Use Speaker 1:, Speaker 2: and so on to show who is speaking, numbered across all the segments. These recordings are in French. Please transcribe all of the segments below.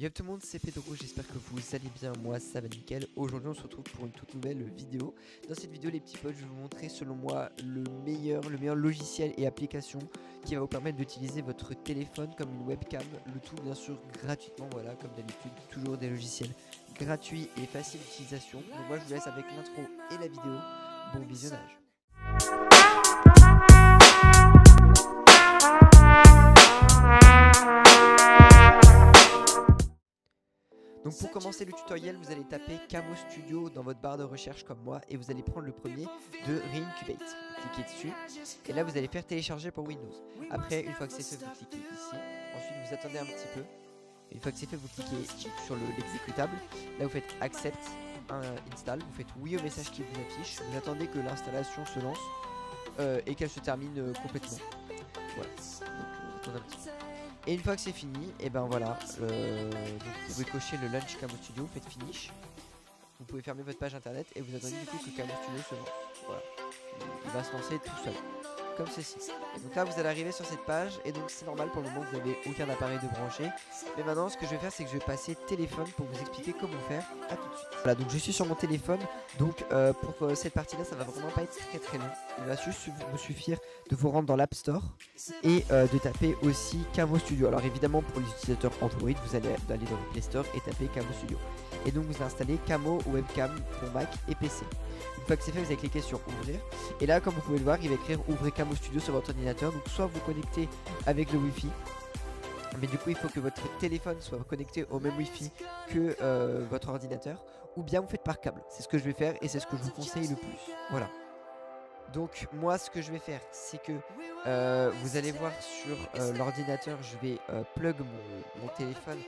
Speaker 1: Yo tout le monde, c'est Pedro, j'espère que vous allez bien, moi ça va nickel. Aujourd'hui on se retrouve pour une toute nouvelle vidéo. Dans cette vidéo les petits potes, je vais vous montrer selon moi le meilleur logiciel et application qui va vous permettre d'utiliser votre téléphone comme une webcam. Le tout bien sûr gratuitement, voilà, comme d'habitude, toujours des logiciels gratuits et faciles d'utilisation. Donc moi je vous laisse avec l'intro et la vidéo, bon visionnage. Donc pour commencer le tutoriel, vous allez taper Camo Studio dans votre barre de recherche comme moi et vous allez prendre le premier de Reincubate. Vous cliquez dessus et là vous allez faire télécharger pour Windows. Après, une fois que c'est fait, vous cliquez ici. Ensuite, vous attendez un petit peu. Une fois que c'est fait, vous cliquez sur l'exécutable. Là, vous faites Accept, Install. Vous faites oui au message qui vous affiche. Vous attendez que l'installation se lance et qu'elle se termine complètement. Voilà. Donc, vous attendez un petit peu. Et une fois que c'est fini, et ben voilà, donc vous pouvez cocher le Launch Camo Studio, vous faites Finish. Vous pouvez fermer votre page internet et vous attendez du coup que Camo Studio se lance. Voilà, il va se lancer tout seul, comme ceci. Et donc là vous allez arriver sur cette page et donc c'est normal pour le moment que vous n'avez aucun appareil de branché. Mais maintenant ce que je vais faire c'est que je vais passer téléphone pour vous expliquer comment faire. À tout de suite. Voilà, donc je suis sur mon téléphone, donc pour cette partie là ça va vraiment pas être très long. Il va juste vous suffire de vous rendre dans l'App Store et de taper aussi Camo Studio. Alors évidemment pour les utilisateurs Android vous allez aller dans le Play Store et taper Camo Studio. Et donc vous installez Camo Webcam pour Mac et PC. Une fois que c'est fait, vous allez cliquer sur ouvrir. Et là comme vous pouvez le voir, il va écrire ouvrez Camo Studio sur votre ordinateur. Donc soit vous connectez avec le Wi-Fi, mais du coup il faut que votre téléphone soit connecté au même Wi-Fi que votre ordinateur, ou bien vous faites par câble. C'est ce que je vais faire et c'est ce que je vous conseille le plus. Voilà. Donc moi ce que je vais faire c'est que vous allez voir sur l'ordinateur, je vais plug mon téléphone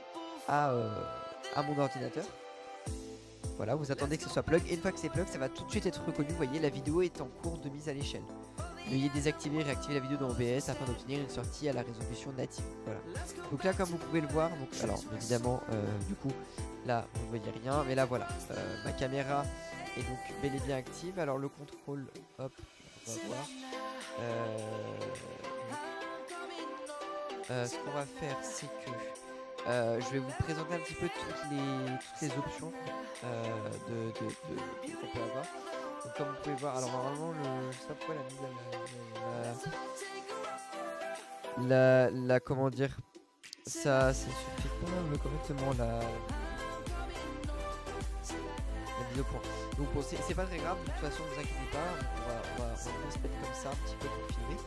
Speaker 1: à mon ordinateur. Voilà, vous attendez que ce soit plug et une fois que c'est plug ça va tout de suite être reconnu. Vous voyez, la vidéo est en cours de mise à l'échelle. Veuillez désactiver et réactiver la vidéo dans OBS afin d'obtenir une sortie à la résolution native. Voilà. Donc là comme vous pouvez le voir, donc, alors évidemment du coup là vous ne voyez rien, mais là voilà, ma caméra est donc bel et bien active. Alors le contrôle, hop, on va voir. Ce qu'on va faire c'est que je vais vous présenter un petit peu toutes les options qu'on peut avoir. Donc comme vous pouvez voir, alors normalement je sais pas pourquoi la comment dire, ça suffit pas correctement la mise au point. Donc bon, c'est pas très grave, de toute façon vous inquiétez pas, on va se mettre comme ça un petit peu pour filmer.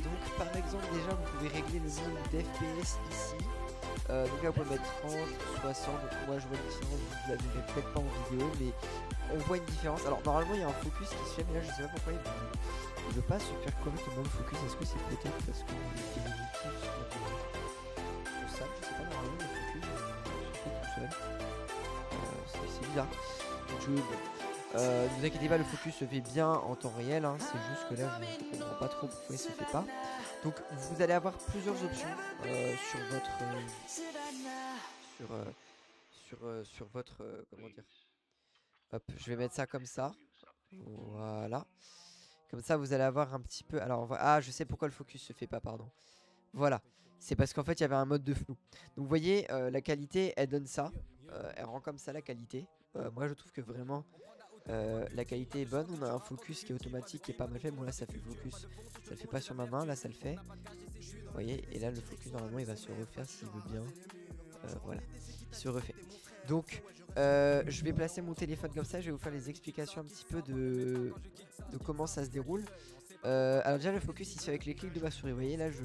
Speaker 1: Donc par exemple déjà vous pouvez régler le nombre d'FPS ici. Donc là vous pouvez mettre 30, 60, donc moi je vois une différence, vous la verrez peut-être pas en vidéo, mais on voit une différence. Alors normalement il y a un focus qui se fait, mais là je sais pas pourquoi il veut pas se faire correctement le focus. Est-ce que c'est peut-être parce que les objectifs sont ça, je sais pas, normalement le focus se fait tout seul. C'est bizarre. Donc ne vous inquiétez pas, le focus se fait bien en temps réel, hein. C'est juste que là je ne comprends pas trop pourquoi il se fait pas. Donc vous allez avoir plusieurs options sur votre comment dire. Hop, je vais mettre ça comme ça. Voilà. Comme ça vous allez avoir un petit peu. Alors ah, je sais pourquoi le focus se fait pas, pardon. Voilà. C'est parce qu'en fait il y avait un mode de flou. Donc vous voyez la qualité elle donne ça. Elle rend comme ça la qualité. Moi je trouve que vraiment la qualité est bonne. On a un focus qui est automatique qui est pas mal fait. Bon là ça fait focus, ça le fait pas sur ma main, là ça le fait. Vous voyez, et là le focus normalement il va se refaire s'il veut bien. Voilà, il se refait. Donc je vais placer mon téléphone comme ça. Je vais vous faire les explications un petit peu de comment ça se déroule. Alors déjà le focus il se fait avec les clics de ma souris. Vous voyez là je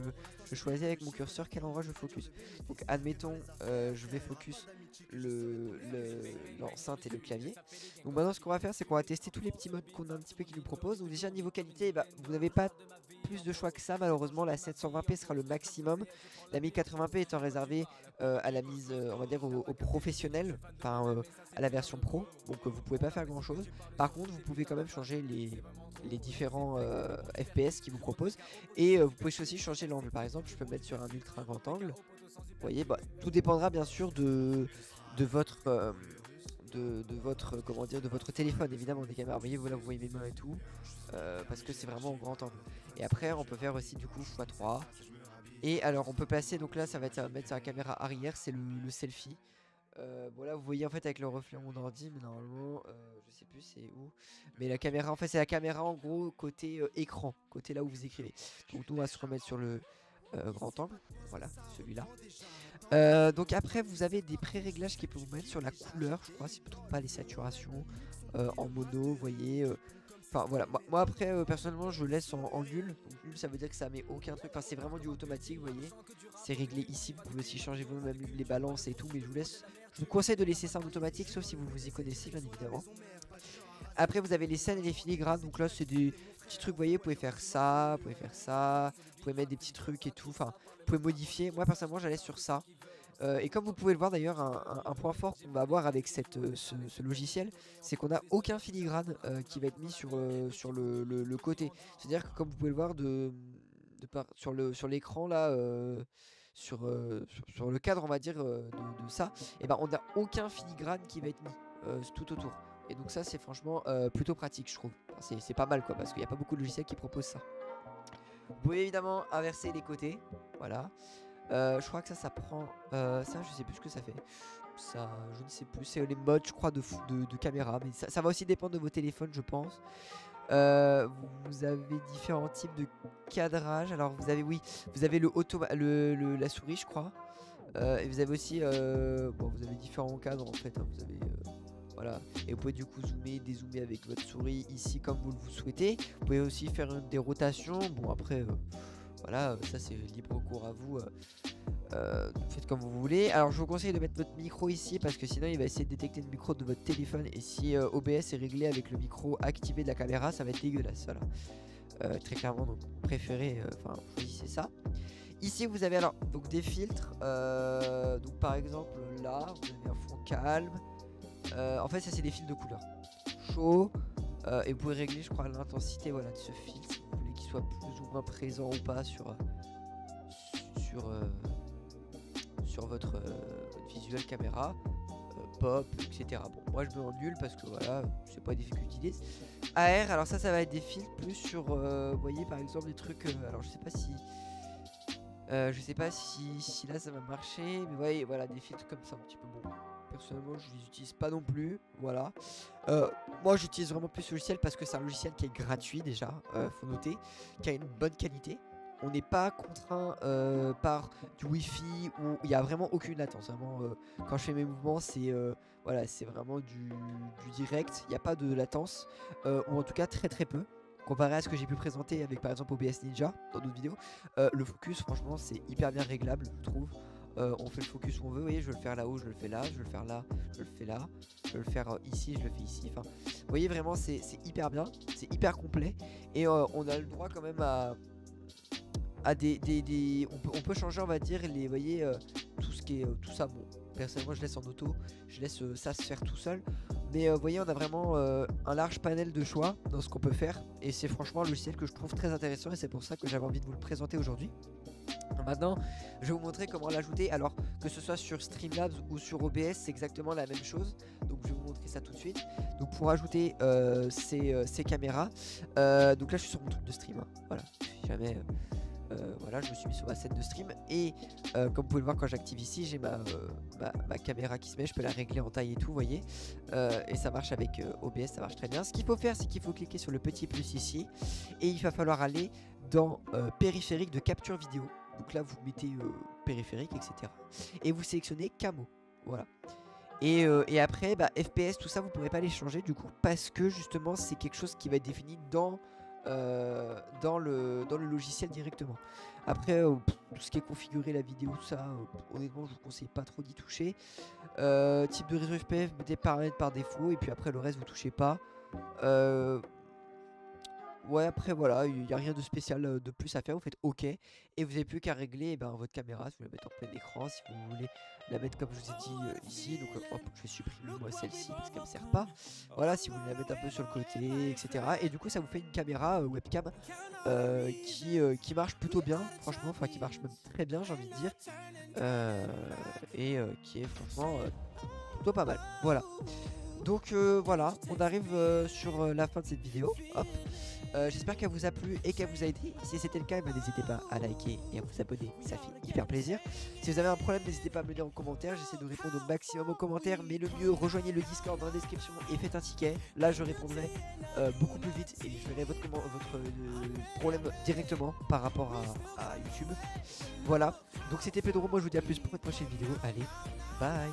Speaker 1: choisis avec mon curseur quel endroit je focus. Donc admettons je vais focus l'enceinte et le clavier. Donc maintenant ce qu'on va faire c'est qu'on va tester tous les petits modes qu'on a un petit peu qui nous proposent. Donc déjà niveau qualité bah, vous n'avez pas plus de choix que ça malheureusement. La 720p sera le maximum. La 1080p étant réservée à la mise on va dire aux professionnels, enfin à la version pro. Donc vous pouvez pas faire grand chose. Par contre vous pouvez quand même changer les différents FPS qui vous proposent et vous pouvez aussi changer l'angle. Par exemple je peux me mettre sur un ultra grand angle. Vous voyez, bah, tout dépendra bien sûr de votre comment dire, de votre téléphone évidemment, des caméras. Vous voyez, voilà, vous voyez mes mains et tout parce que c'est vraiment en grand angle. Et après on peut faire aussi du coup x3 Et alors on peut placer, donc là ça va être mettre sur la caméra arrière, c'est le selfie. Bon là vous voyez en fait avec le reflet mon ordi, mais normalement je sais plus c'est où. Mais la caméra en fait c'est la caméra en gros côté écran, côté là où vous écrivez. Donc nous on va se remettre sur le grand angle, voilà celui-là. Donc après vous avez des pré-réglages qui peuvent vous mettre sur la couleur, je crois si je ne me trompe pas, les saturations en mono, vous voyez. Enfin voilà, moi après personnellement je laisse en nul. Donc nul ça veut dire que ça met aucun truc, enfin c'est vraiment du automatique, vous voyez. C'est réglé ici, vous pouvez aussi changer vous-même les balances et tout, mais je vous conseille de laisser ça en automatique, sauf si vous vous y connaissez bien évidemment. Après vous avez les scènes et les filigranes, donc là c'est des petits trucs, vous voyez, vous pouvez faire ça, vous pouvez faire ça, vous pouvez mettre des petits trucs et tout, enfin vous pouvez modifier. Moi personnellement j'allais sur ça. Et comme vous pouvez le voir d'ailleurs, un point fort qu'on va avoir avec ce logiciel, c'est qu'on n'a aucun filigrane qui va être mis sur le côté. C'est-à-dire que comme vous pouvez le voir sur l'écran là, sur le cadre on va dire de ça, et ben on n'a aucun filigrane qui va être mis tout autour. Et donc ça c'est franchement plutôt pratique je trouve. Enfin, c'est pas mal quoi, parce qu'il n'y a pas beaucoup de logiciels qui proposent ça. Vous pouvez évidemment inverser les côtés, voilà. Je crois que ça prend. Ça, je sais plus ce que ça fait. Ça, je ne sais plus. C'est les modes, je crois, de caméra. Mais ça va aussi dépendre de vos téléphones, je pense. Vous avez différents types de cadrage. Alors, vous avez, oui, vous avez la souris, je crois. Et vous avez aussi. Bon, vous avez différents cadres en fait. Hein. Vous avez. Voilà. Et vous pouvez du coup zoomer, dézoomer avec votre souris ici comme vous le souhaitez. Vous pouvez aussi faire des rotations. Bon, après. Voilà, ça c'est libre cours à vous, faites comme vous voulez. Alors je vous conseille de mettre votre micro ici parce que sinon il va essayer de détecter le micro de votre téléphone. Et si OBS est réglé avec le micro activé de la caméra, ça va être dégueulasse, voilà. Très clairement, donc préférez, enfin choisissez ça. Ici vous avez alors donc des filtres, donc par exemple là vous avez un fond calme. En fait ça c'est des filtres de couleur chaud, et vous pouvez régler je crois l'intensité, voilà, de ce filtre si vous voulez qu'il soit plus ou moins présent ou pas sur votre visuel caméra, pop, etc. Bon, moi je mets en nul parce que voilà, c'est pas difficile d'utiliser. AR, alors ça va être des filtres plus sur, vous voyez par exemple des trucs, alors je sais pas si là ça va marcher, mais vous voyez, voilà, des filtres comme ça un petit peu. Bon, personnellement je les utilise pas non plus, voilà. Moi j'utilise vraiment plus ce logiciel parce que c'est un logiciel qui est gratuit déjà, faut noter, qui a une bonne qualité. On n'est pas contraint par du wifi où il n'y a vraiment aucune latence. Vraiment, quand je fais mes mouvements, c'est voilà, c'est vraiment du direct. Il n'y a pas de latence, ou en tout cas très très peu. Comparé à ce que j'ai pu présenter avec par exemple OBS Ninja dans d'autres vidéos. Le focus, franchement, c'est hyper bien réglable, je trouve. On fait le focus où on veut. Vous voyez, je veux le faire là-haut, je le fais là, je veux le faire là, je le fais là, je veux le faire ici, je le fais ici. Enfin, vous voyez, vraiment, c'est hyper bien, c'est hyper complet. Et on a le droit quand même à on peut changer, on va dire, les, vous voyez, tout ce qui est tout ça. Bon, personnellement je laisse en auto, je laisse ça se faire tout seul, mais vous voyez, on a vraiment un large panel de choix dans ce qu'on peut faire, et c'est franchement un logiciel que je trouve très intéressant, et c'est pour ça que j'avais envie de vous le présenter aujourd'hui. Maintenant je vais vous montrer comment l'ajouter. Alors que ce soit sur Streamlabs ou sur OBS, c'est exactement la même chose, donc je vais vous montrer ça tout de suite. Donc pour ajouter ces caméras, donc là je suis sur mon truc de stream, hein. Voilà, si jamais voilà, je me suis mis sur ma scène de stream, et comme vous pouvez le voir, quand j'active ici, j'ai ma caméra qui se met, je peux la régler en taille et tout, vous voyez, et ça marche avec OBS, ça marche très bien. Ce qu'il faut faire, c'est qu'il faut cliquer sur le petit plus ici, et il va falloir aller dans périphérique de capture vidéo. Donc là vous mettez périphérique, etc. Et vous sélectionnez camo, voilà. Et après FPS, tout ça vous ne pourrez pas les changer du coup, parce que justement c'est quelque chose qui va être défini dans le logiciel directement. Après tout ce qui est configuré, la vidéo, tout ça, honnêtement je vous conseille pas trop d'y toucher. Type de réseau FPF, mettez paramètres par défaut, et puis après le reste vous touchez pas. Ouais, après voilà, il n'y a rien de spécial de plus à faire, vous faites OK, et vous n'avez plus qu'à régler votre caméra, si vous la mettez en plein écran, si vous voulez la mettre comme je vous ai dit ici. Donc hop, je vais supprimer moi celle-ci parce qu'elle me sert pas. Voilà, si vous voulez la mettre un peu sur le côté, etc. Et du coup ça vous fait une caméra webcam qui marche plutôt bien, franchement, enfin qui marche même très bien, j'ai envie de dire, et qui est franchement plutôt pas mal. Voilà. Donc voilà, on arrive sur la fin de cette vidéo. Hop. J'espère qu'elle vous a plu et qu'elle vous a aidé. Si c'était le cas, n'hésitez pas à liker et à vous abonner, ça fait hyper plaisir. Si vous avez un problème, n'hésitez pas à me le dire en commentaire. J'essaie de répondre au maximum aux commentaires, mais le mieux, rejoignez le Discord dans la description et faites un ticket. Là, je répondrai beaucoup plus vite et je verrai votre problème directement par rapport à YouTube. Voilà, donc c'était Pedro, moi je vous dis à plus pour une prochaine vidéo. Allez, bye.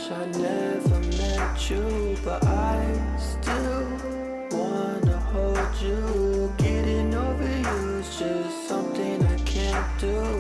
Speaker 2: I never met you, but I still wanna hold you. Getting over you's just something I can't do.